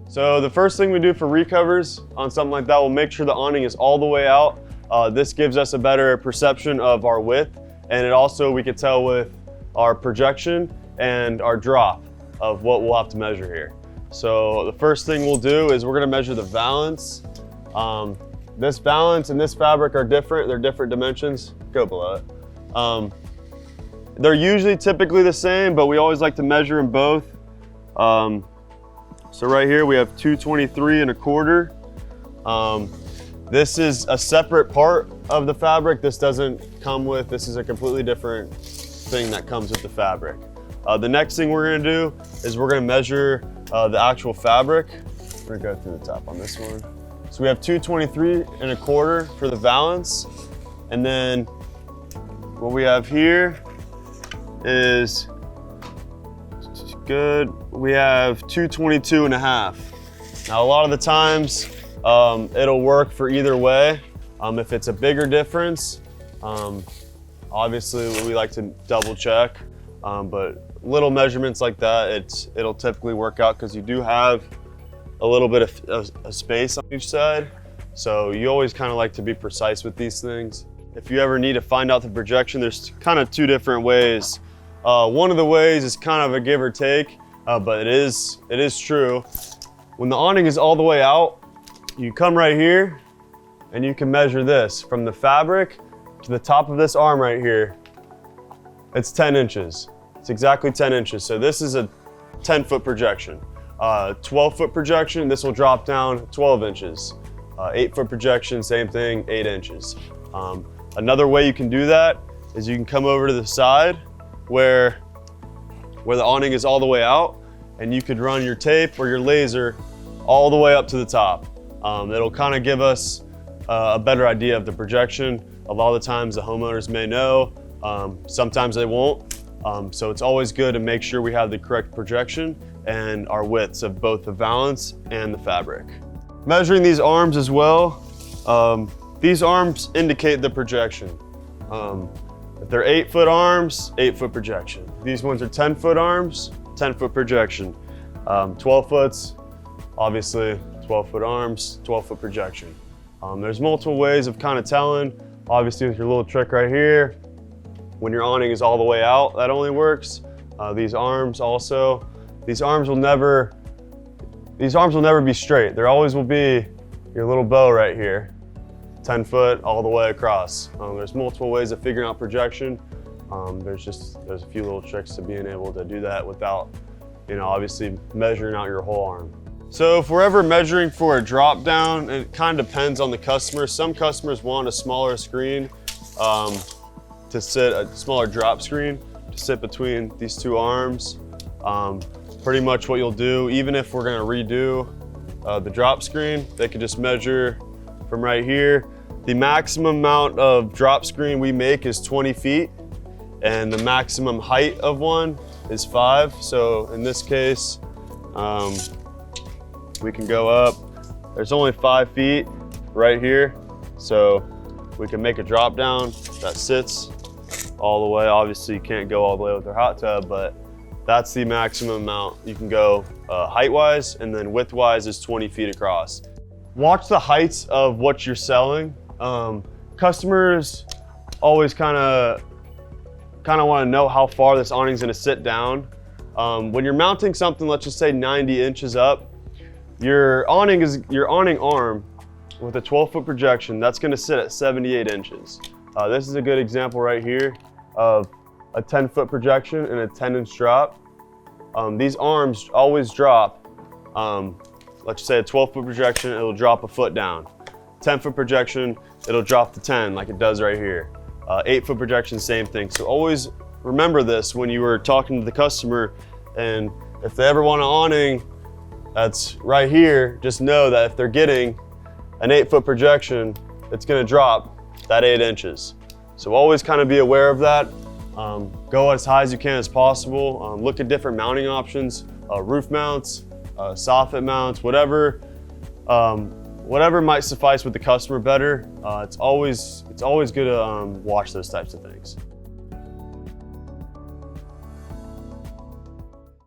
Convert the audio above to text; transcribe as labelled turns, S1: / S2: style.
S1: So the first thing we do for recovers on something like that, we'll make sure the awning is all the way out. This gives us a better perception of our width, and it also, we can tell with our projection and our drop of what we'll have to measure here. So the first thing we'll do is we're gonna measure the valance. This valance and this fabric are different. They're different dimensions. Go below it. They're usually typically the same, but we always like to measure them both. So right here we have 223 1/4. This is a separate part of the fabric. This doesn't come with, this is a completely different thing that comes with the fabric. The next thing we're gonna do is we're gonna measure the actual fabric. We're gonna go through the top on this one. So we have 223 1/4 for the valance. And then what we have here is good. We have 222 1/2. Now a lot of the times it'll work for either way. If it's a bigger difference, obviously we like to double check, but little measurements like that, it'll typically work out because you do have a little bit of a space on each side. So you always kind of like to be precise with these things. If you ever need to find out the projection, there's kind of two different ways. One of the ways is kind of a give or take, but it is true. When the awning is all the way out, you come right here and you can measure this from the fabric to the top of this arm right here. It's 10 inches. It's exactly 10 inches. So this is a 10-foot projection. 12-foot projection, this will drop down 12 inches. 8-foot projection, same thing, 8 inches. Another way you can do that is you can come over to the side where the awning is all the way out, and you could run your tape or your laser all the way up to the top. It'll kind of give us a better idea of the projection. A lot of the times the homeowners may know, sometimes they won't. So it's always good to make sure we have the correct projection and our widths of both the valance and the fabric. Measuring these arms as well, these arms indicate the projection. If they're 8-foot arms, 8-foot projection. These ones are 10-foot arms, 10-foot projection. 12 foots, obviously 12-foot arms, 12-foot projection. There's multiple ways of kind of telling. Obviously with your little trick right here, when your awning is all the way out, that only works. These arms also, these arms will never be straight. There always will be your little bow right here, 10 foot all the way across. There's multiple ways of figuring out projection. There's a few little tricks to being able to do that without, obviously measuring out your whole arm. So if we're ever measuring for a drop down, it kind of depends on the customer. Some customers want a smaller screen to sit, a smaller drop screen to sit between these two arms. Pretty much what you'll do, even if we're gonna redo the drop screen, they could just measure from right here. The maximum amount of drop screen we make is 20 feet, and the maximum height of one is 5. So in this case, we can go up. There's only 5 feet right here, so we can make a drop down that sits all the way. Obviously you can't go all the way with our hot tub, but that's the maximum amount you can go height-wise, and then width-wise is 20 feet across. Watch the heights of what you're selling. Customers always kind of want to know how far this awning's gonna sit down. When you're mounting something, let's just say 90 inches up, your awning arm with a 12-foot projection, that's gonna sit at 78 inches. This is a good example right here of a 10-foot projection and a 10-inch drop. These arms always drop. Let's say a 12-foot projection, it'll drop a foot down. 10-foot projection, it'll drop to 10 like it does right here. 8-foot projection, same thing. So always remember this when you were talking to the customer, and if they ever want an awning that's right here, just know that if they're getting an 8-foot projection, it's gonna drop that 8 inches. So always kind of be aware of that. Go as high as you can as possible. Look at different mounting options, roof mounts, soffit mounts, whatever might suffice with the customer better. It's always good to watch those types of things.